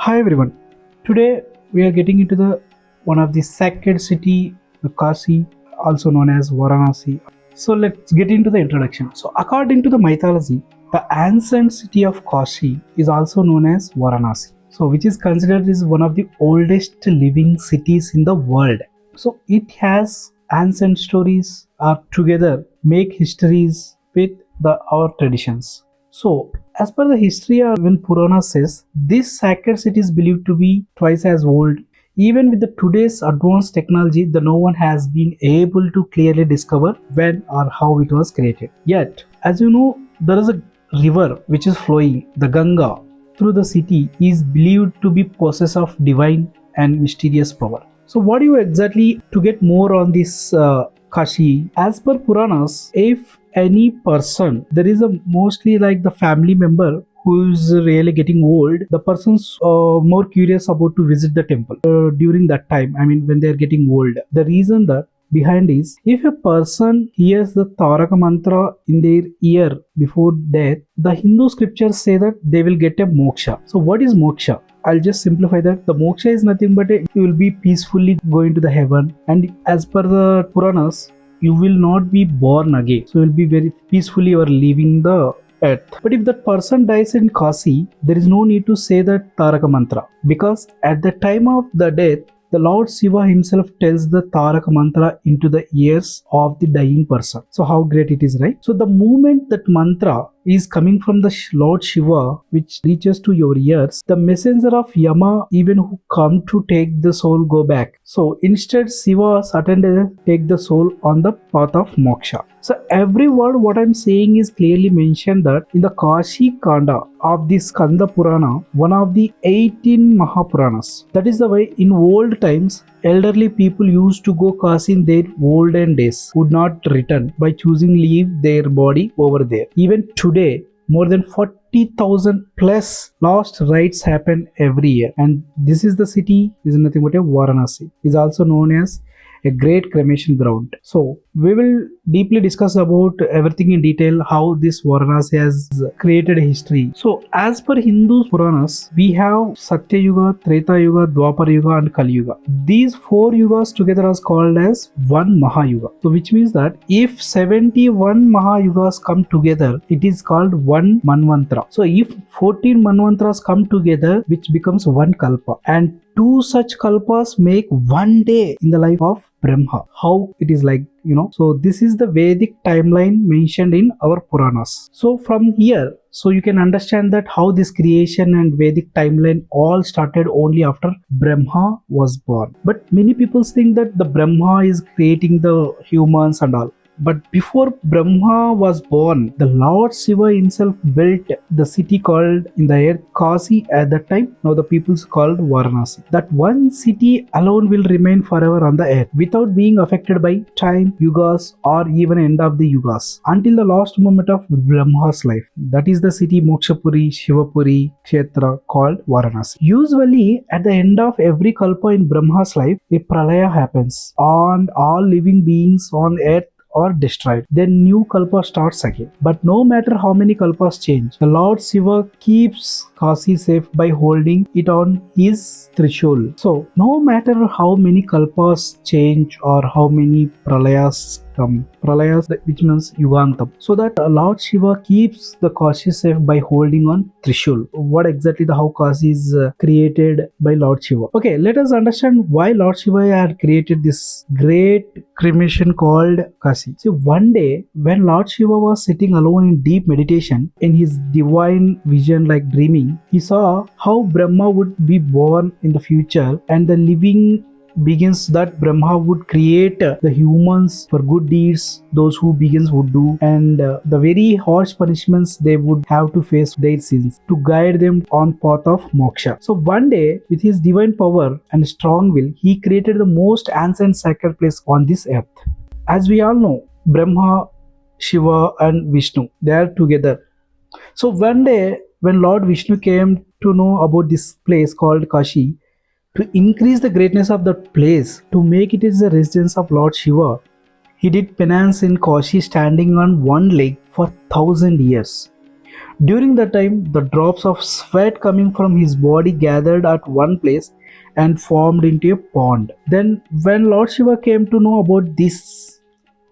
Hi everyone. Today we are getting into the one of the sacred city, the Kashi, also known as Varanasi. So let's get into the introduction. So according to the mythology, the ancient city of Kashi is also known as Varanasi. So which is considered as one of the oldest living cities in the world. So it has ancient stories are together make histories with our traditions. So, as per the history or when Purana says, this sacred city is believed to be twice as old. Even with the today's advanced technology, the no one has been able to clearly discover when or how it was created. Yet, as you know, there is a river which is flowing, the Ganga, through the city is believed to be possessed of divine and mysterious power. So, what do you exactly to get more on this Kashi? As per Puranas, if any person there is a mostly like the family member who is really getting old, the person's more curious about to visit the temple during that time. I mean, when they are getting old, the reason that behind is if a person hears the Taraka Mantra in their ear before death, the Hindu scriptures say that they will get a moksha. So what is moksha? I'll just simplify that. The moksha is nothing but you will be peacefully going to the heaven, and as per the Puranas, you will not be born again. So you will be very peacefully or leaving the earth. But if that person dies in Kashi, there is no need to say that Taraka Mantra, because at the time of the death, the Lord Shiva himself tells the Taraka Mantra into the ears of the dying person. So how great it is, right? So the moment that mantra is coming from the Lord Shiva, which reaches to your ears, the messenger of Yama, even who come to take the soul, go back. So instead, Shiva certainly take the soul on the path of moksha. So every word what I'm saying is clearly mentioned that in the Kashi Kanda of this Skanda Purana, one of the 18 Mahapuranas. That is the way in old times, elderly people used to go Kashi in their olden days, would not return by choosing leave their body over there. Even today, more than 40,000 plus lost rites happen every year, and this is the city is nothing but a Varanasi. Is also known as a great cremation ground. So we will deeply discuss about everything in detail, how this Varanasi has created a history. So as per Hindu Puranas, we have Satya Yuga, Treta Yuga, Dwapara Yuga and Kali Yuga. These four yugas together are called as one Mahayuga. So which means that if 71 Mahayugas come together, it is called one Manvantra. So if 14 Manvantras come together, which becomes one Kalpa, and two such kalpas make one day in the life of Brahma. How it is like, so this is the Vedic timeline mentioned in our Puranas. So from here, so you can understand that how this creation and Vedic timeline all started only after Brahma was born. But many people think that the Brahma is creating the humans and all. But before Brahma was born, the Lord Shiva himself built the city called in the air Kashi at that time. Now the people's called Varanasi. That one city alone will remain forever on the earth without being affected by time, yugas or even end of the yugas until the last moment of Brahma's life. That is the city Mokshapuri, Shivapuri, Kshetra called Varanasi. Usually at the end of every kalpa in Brahma's life, a pralaya happens and all living beings on earth or destroyed. Then new kalpa starts again. But no matter how many kalpas change, the Lord Shiva keeps Kashi safe by holding it on his threshold. So no matter how many kalpas change or how many pralayas come, pralayas which means yugantam, so that Lord Shiva keeps the Kashi safe by holding on threshold. What exactly the how Kashi is created by Lord Shiva? Okay, let us understand why Lord Shiva had created this great cremation called Kashi. See, one day when Lord Shiva was sitting alone in deep meditation, in his divine vision like dreaming, he saw how Brahma would be born in the future and the living begins that Brahma would create the humans for good deeds those who begins would do, and the very harsh punishments they would have to face their sins to guide them on path of moksha. So one day with his divine power and strong will, he created the most ancient sacred place on this earth. As we all know, Brahma, Shiva and Vishnu, they are together. So one day when Lord Vishnu came to know about this place called Kashi, to increase the greatness of the place, to make it as the residence of Lord Shiva, he did penance in Kashi standing on one leg for 1,000 years. During that time, the drops of sweat coming from his body gathered at one place and formed into a pond. Then, when Lord Shiva came to know about this,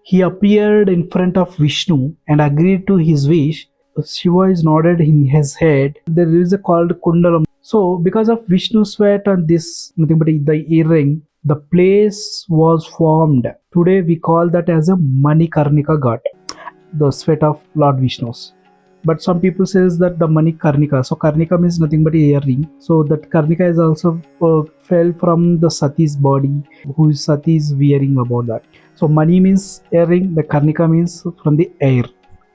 he appeared in front of Vishnu and agreed to his wish. Shiva is nodded in his head. There is a called Kundalam. So, because of Vishnu's sweat and this nothing but the earring, the place was formed. Today we call that as a Manikarnika Ghat, the sweat of Lord Vishnu's. But some people says that the Manikarnika. So Karnika means nothing but earring. So that Karnika is also fell from the Sati's body, who Sati is wearing about that. So Mani means earring. The Karnika means from the air.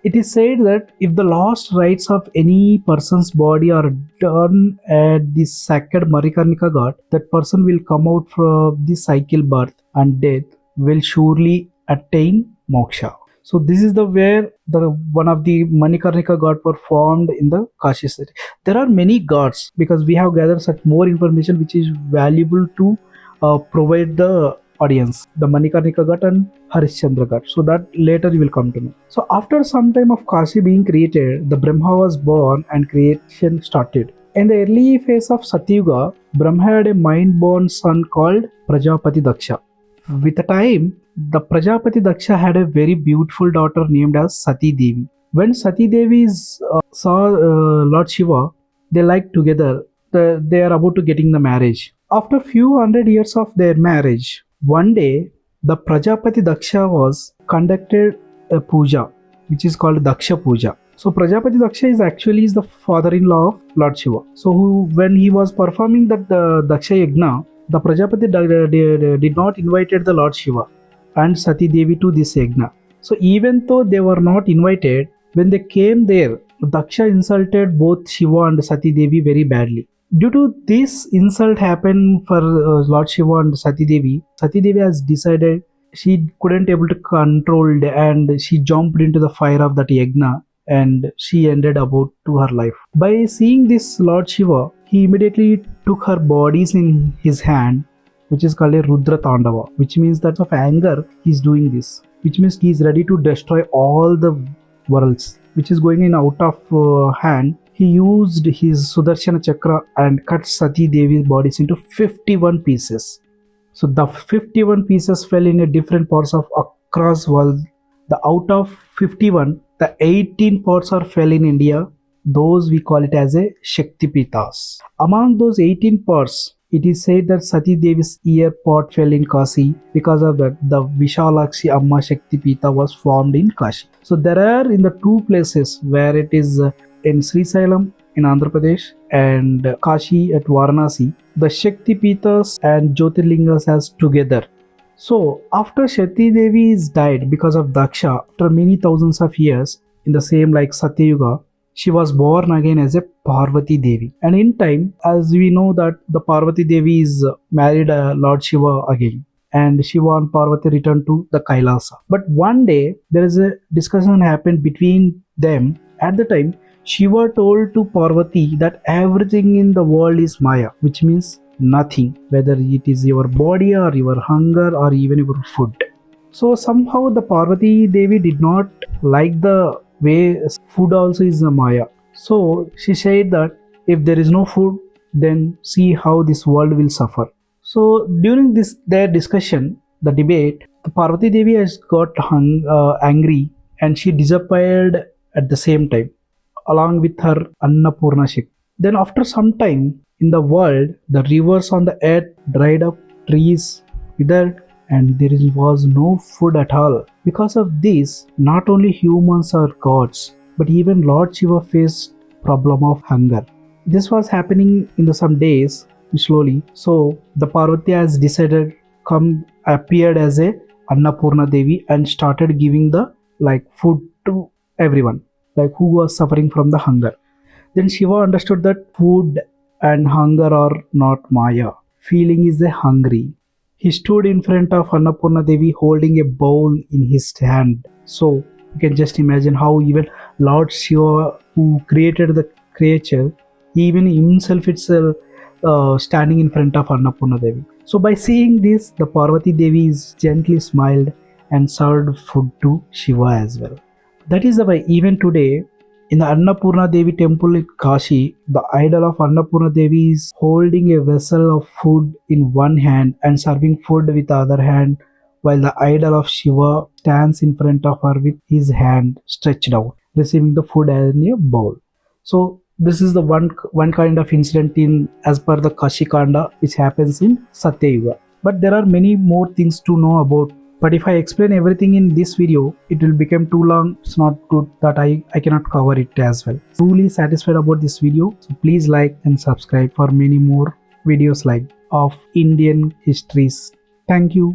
It is said that if the last rites of any person's body are done at the sacred Manikarnika Ghat, that person will come out from the cycle birth and death, will surely attain moksha. So this is the where the one of the Manikarnika Ghat were formed in the Kashi city. There are many ghats because we have gathered such more information which is valuable to provide the audience, the Manikarnika Ghat and Harishchandra Ghat. So that later you will come to know. So after some time of Kashi being created, the Brahma was born and creation started. In the early phase of Satyuga, Brahma had a mind-born son called Prajapati Daksha. With the time, the Prajapati Daksha had a very beautiful daughter named as Sati Devi. When Sati Devi saw Lord Shiva, they liked together. They are about to getting the marriage. After few hundred years of their marriage, one day the Prajapati Daksha was conducted a puja, which is called Daksha Puja. So Prajapati Daksha is actually the father-in-law of Lord Shiva. So when he was performing that Daksha Yagna, the Prajapati did not invited the Lord Shiva and Sati Devi to this yagna. So even though they were not invited, when they came there, Daksha insulted both Shiva and Sati Devi very badly. Due to this insult happened for Lord Shiva and Sati Devi has decided she couldn't able to control and she jumped into the fire of that yagna and she ended about to her life. By seeing this Lord Shiva, he immediately took her bodies in his hand, which is called a Rudra Tandava, which means that of anger he is doing this, which means he is ready to destroy all the worlds, which is going in out of hand. He used his Sudarshana Chakra and cut Sati Devi's bodies into 51 pieces. So the 51 pieces fell in a different parts of across world. The out of 51, the 18 parts are fell in India. Those we call it as a Shakti Pitas. Among those 18 parts, it is said that Sati Devi's ear part fell in Kashi. Because of that, the Vishalakshi Amma Shakti Pita was formed in Kashi. So there are in the two places where it is in Sri Salem in Andhra Pradesh and Kashi at Varanasi, the Shakti Pitas and Jyotirlingas as together. So after Sati Devi is died because of Daksha, after many thousands of years, in the same like Satyuga, she was born again as a Parvati Devi. And in time, as we know that the Parvati Devi is married Lord Shiva again. And Shiva and Parvati returned to the Kailasa. But one day, there is a discussion happened between them. At the time, Shiva told to Parvati that everything in the world is Maya, which means nothing, whether it is your body or your hunger or even your food. So somehow the Parvati Devi did not like the way food also is a Maya. So she said that if there is no food, then see how this world will suffer. So during their discussion, the debate, the Parvati Devi has got angry and she disappeared at the same time along with her Annapurna Shakti. Then after some time in the world, the rivers on the earth dried up, trees withered, and there was no food at all. Because of this, not only humans or gods, but even Lord Shiva faced problem of hunger. This was happening in some days slowly. So the Parvati has decided appeared as a Annapurna Devi and started giving the food to everyone who was suffering from the hunger. Then Shiva understood that food and hunger are not Maya. Feeling is a hungry. He stood in front of Annapurna Devi holding a bowl in his hand. So you can just imagine how even Lord Shiva, who created the creature, even himself itself standing in front of Annapurna Devi. So by seeing this, the Parvati Devi is gently smiled and served food to Shiva as well. That is why even today, In the Annapurna Devi temple in Kashi, the idol of Annapurna Devi is holding a vessel of food in one hand and serving food with the other hand, while the idol of Shiva stands in front of her with his hand stretched out, receiving the food in a bowl. So this is the one kind of incident in as per the Kashi Kanda which happens in Satya Yuga. But there are many more things to know about. But if I explain everything in this video, it will become too long. It's not good that I cannot cover it as well. Truly satisfied about this video. So please like and subscribe for many more videos like of Indian histories. Thank you.